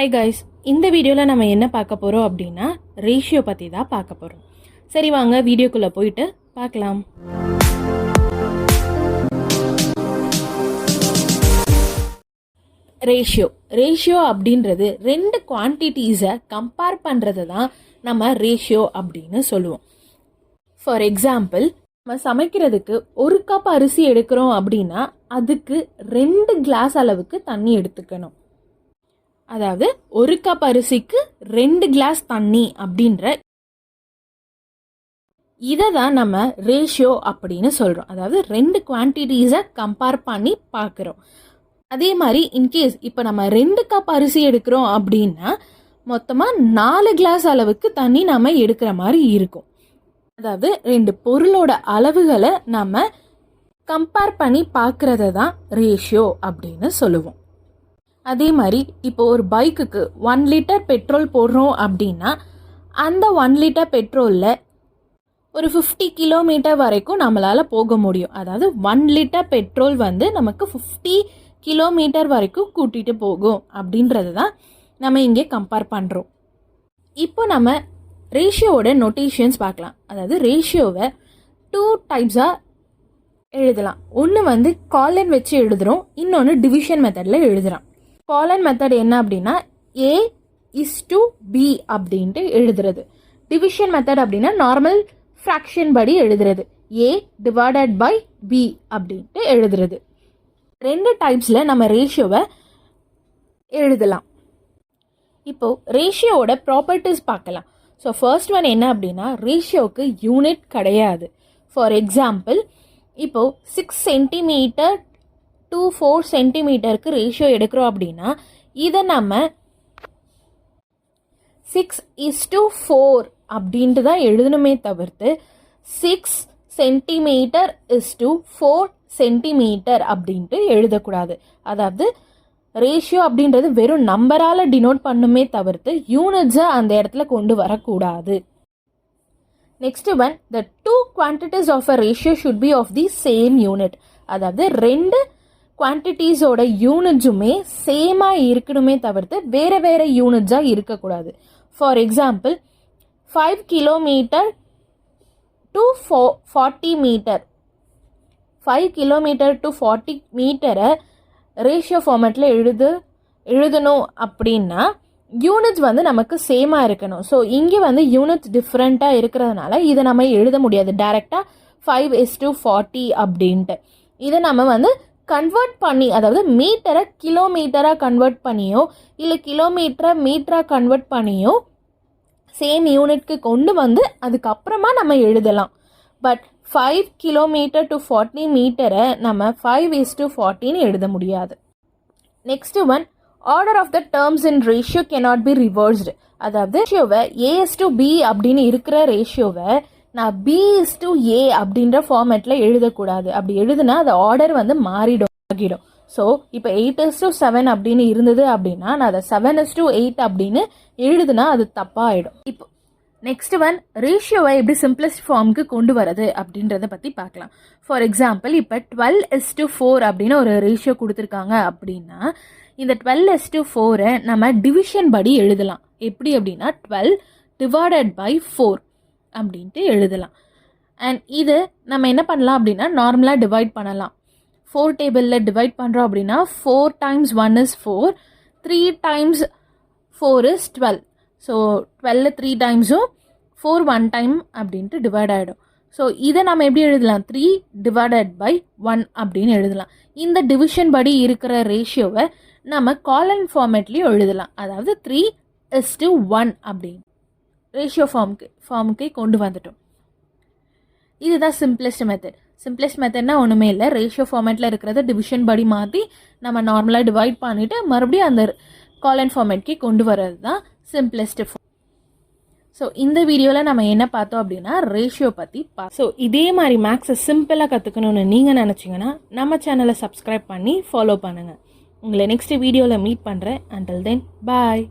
Hi guys, இந்த வீடியோவில் நம்ம என்ன பார்க்க போகிறோம் அப்படின்னா ரேஷியோ பற்றி தான் பார்க்க போகிறோம். சரி வாங்க வீடியோக்குள்ளே போயிட்டு பார்க்கலாம். ரேஷியோ அப்படின்றது ரெண்டு குவான்டிட்டிஸை கம்பேர் பண்ணுறது தான் நம்ம ரேஷியோ அப்படின்னு சொல்லுவோம். ஃபார் எக்ஸாம்பிள், நம்ம சமைக்கிறதுக்கு 1 கப் அரிசி எடுக்கிறோம் அப்படின்னா அதுக்கு 2 கிளாஸ் அளவுக்கு தண்ணி எடுத்துக்கணும். அதாவது 1 கப் அரிசிக்கு 2 கிளாஸ் தண்ணி அப்படின்ற இதை தான் நம்ம ரேஷியோ அப்படின்னு சொல்கிறோம். அதாவது 2 குவான்டிட்டிஸை கம்பேர் பண்ணி பார்க்குறோம். அதே மாதிரி இன்கேஸ் இப்போ நம்ம 2 கப் அரிசி எடுக்கிறோம் அப்படின்னா மொத்தமாக 4 கிளாஸ் அளவுக்கு தண்ணி நம்ம எடுக்கிற மாதிரி இருக்கும். அதாவது 2 பொருளோட அளவுகளை நம்ம கம்பேர் பண்ணி பார்க்கறத தான் ரேஷியோ அப்படின்னு சொல்லுவோம். அதே மாதிரி இப்போ ஒரு பைக்குக்கு 1 லிட்டர் பெட்ரோல் போடுறோம் அப்படின்னா அந்த 1 லிட்டர் பெட்ரோலில் ஒரு 50 கிலோமீட்டர் வரைக்கும் நம்மளால் போக முடியும். அதாவது 1 லிட்டர் பெட்ரோல் வந்து நமக்கு 50 கிலோமீட்டர் வரைக்கும் கூட்டிகிட்டு போகும் அப்படின்றது தான் நம்ம இங்கே கம்பேர் பண்ணுறோம். இப்போ நம்ம ரேஷியோவோட நோட்டேஷன்ஸ் பார்க்கலாம். அதாவது ரேஷியோவை 2 டைப்ஸாக எழுதலாம். ஒன்று வந்து காலன் வச்சு எழுதுகிறோம், இன்னொன்று டிவிஷன் மெத்தடில் எழுதுகிறோம். காலன் மெத்தட் என்ன அப்படின்னா A:B அப்படின்ட்டு எழுதுறது. டிவிஷன் மெத்தட் அப்படின்னா நார்மல் ஃப்ராக்ஷன் படி எழுதுறது, A/B அப்படின்ட்டு எழுதுறது. 2 டைப்ஸில் நம்ம ரேஷியோவை எழுதலாம். இப்போ ரேஷியோவோட ப்ராப்பர்ட்டிஸ் பார்க்கலாம். ஸோ ஃபர்ஸ்ட் ஒன் என்ன அப்படின்னா ரேஷியோவுக்கு யூனிட் கிடையாது. ஃபார் எக்ஸாம்பிள், இப்போது 6 சென்டிமீட்டர் to 4 சென்டிமீட்டருக்கு ரேஷியோ எடுக்கிறோம் அப்படின்னா இதை நம்ம 6:4 அப்படின்ட்டு தான் எழுதணுமே தவிர்த்து 6 சென்டிமீட்டர் to 4 சென்டிமீட்டர் அப்படின்ட்டு எழுதக்கூடாது. அதாவது ரேஷியோ அப்படின்றது வெறும் நம்பரால் டினோட் பண்ணுமே தவிர்த்து யூனிட்ஸை அந்த இடத்துல கொண்டு வரக்கூடாது. Next one, the two quantities of a ratio should be of the same unit. அதாவது 2 குவான்டிட்டிஸோட யூனிட்ஸுமே சேமாக இருக்கணுமே தவிர்த்து வேறு வேறு யூனிட்ஸாக இருக்கக்கூடாது. For example, 5 kilometre to 40 metre, 5 kilometre to 40 மீட்டரை ரேஷியோ ஃபார்மேட்டில் எழுதணும் அப்படின்னா யூனிட்ஸ் வந்து நமக்கு சேமாக இருக்கணும். ஸோ இங்கே வந்து யூனிட்ஸ் டிஃப்ரெண்ட்டாக இருக்கிறதுனால இதை நம்ம எழுத முடியாது டைரெக்டாக 5:40 அப்படின்ட்டு. இதை நம்ம வந்து கன்வெர்ட் பண்ணி, அதாவது மீட்டரை கிலோமீட்டராக கன்வெர்ட் பண்ணியோ இல்லை கிலோமீட்டரை மீட்டராக கன்வெர்ட் பண்ணியோ சேம் யூனிட்க்கு கொண்டு வந்து அதுக்கப்புறமா நம்ம எழுதலாம். பட் 5 கிலோமீட்டர் to 40 மீட்டரை நம்ம 5:40 எழுத முடியாது. Next one, order of the terms in ratio cannot be reversed. அதாவது ரேஷியோவை A:B அப்படின்னு இருக்கிற ரேஷியோவை நான் B:A அப்படின்ற ஃபார்மேட்டில் எழுதக்கூடாது. அப்படி எழுதுனா அது ஆர்டர் வந்து மாறிடும். ஸோ இப்போ 8:7 அப்படின்னு இருந்தது அப்படின்னா நான் அதை 7:8 அப்படின்னு எழுதுனா அது தப்பாகிடும். இப்போ நெக்ஸ்ட் ஒன், ரேஷியோவை எப்படி சிம்பிளஸ்ட் ஃபார்முக்கு கொண்டு வரது அப்படின்றத பற்றி பார்க்கலாம். ஃபார் எக்ஸாம்பிள், இப்போ 12:4 அப்படின்னு ஒரு ரேஷியோ கொடுத்துருக்காங்க அப்படின்னா இந்த 12:4 நம்ம டிவிஷன் படி எழுதலாம். எப்படி அப்படின்னா 12/4 அப்படின்ட்டு எழுதலாம். அண்ட் இது நம்ம என்ன பண்ணலாம் அப்படின்னா நார்மலாக டிவைட் பண்ணலாம். 4 டேபிளில் டிவைட் பண்ணுறோம் அப்படின்னா 4 times 1 is 4, 3 times 4 is 12. So 12 3 டைம்ஸும் 4 1 time அப்படின்ட்டு டிவைட் ஆகிடும். ஸோ இதை நம்ம எப்படி எழுதலாம், 3/1 அப்படின்னு எழுதலாம். இந்த டிவிஷன் படி இருக்கிற ரேஷியோவை நம்ம காலன் ஃபார்மேட்லேயும் எழுதலாம். அதாவது 3:1 அப்படின்னு ரேஷியோ ஃபார்முக்கே கொண்டு வந்துட்டோம். இதுதான் சிம்பிளஸ்ட் மெத்தட். சிம்பிளஸ்ட் மெத்தட்னா ஒன்றுமே இல்லை, ரேஷியோ ஃபார்மேட்டில் இருக்கிறத டிவிஷன் படி மாற்றி நம்ம நார்மலாக டிவைட் பண்ணிவிட்டு மறுபடியும் அந்த காலன் ஃபார்மேட்கே கொண்டு வர்றது தான் சிம்பிளஸ்ட் ஃபார்ம். ஸோ இந்த வீடியோவில் நம்ம என்ன பார்த்தோம் அப்படின்னா ரேஷியோ பற்றி ஸோ இதே மாதிரி மேக்ஸை சிம்பிளாக கற்றுக்கணும்னு நீங்கள் நினச்சிங்கன்னா நம்ம சேனலை சப்ஸ்கிரைப் பண்ணி ஃபாலோ பண்ணுங்கள். உங்களை நெக்ஸ்ட் வீடியோவில் மீட் பண்ணுறேன். அண்டில் தென் பாய்.